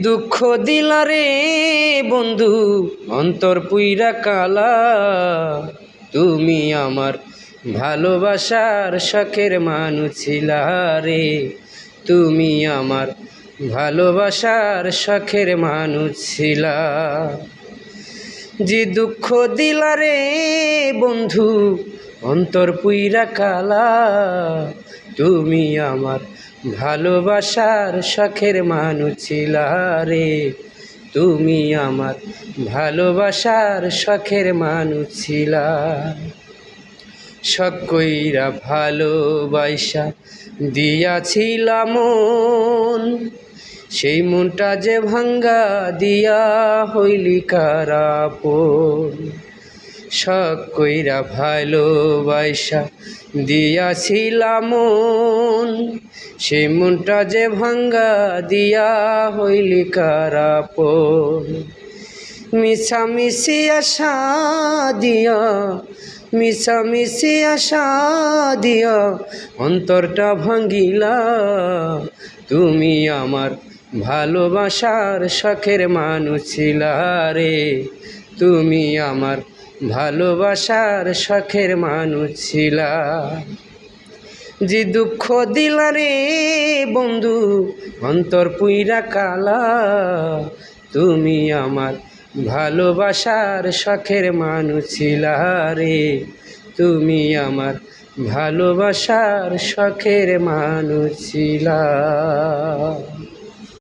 দুঃখ দিলা রে বন্ধু অন্তর পুইরা কালা, তুমি আমার ভালোবাসার শখের মানুষ ছিলা রে, তুমি আমার ভালোবাসার শখের মানুষ ছিলা। যে দুঃখ দিলা রে বন্ধু অন্তর পুইরা কালা, তুমি আমার ভালোবাসার শখের মানুষ ছিলা রে, তুমি আমার ভালোবাসার শখের মানুষ ছিলা। শখ কইরা ভালোবাসা দিয়াছিলাম মন, সেই মনটা যে ভাঙ্গা দিয়া হইলি কারাপন। শখ কইরা ভালোবাসা দিয়াছিলাম মন, সেই মনটা যে ভাঙ্গা দিয়া হইলি কারাপন। মিছামিছি আশা দিয়া, মিছামিছি আশা দিয়া অন্তরটা ভাঙ্গিলা, তুমি আমার ভালোবাসার শখের মানুষ ছিলা রে, তুমি আমার ভালোবাসার শখের মানুষ ছিলা। যে দুঃখ দিলা রে বন্ধু অন্তর পুইরা কালা, তুমি আমার ভালোবাসার শখের মানুষ ছিলা রে, তুমি আমার ভালোবাসার শখের মানুষ ছিলা।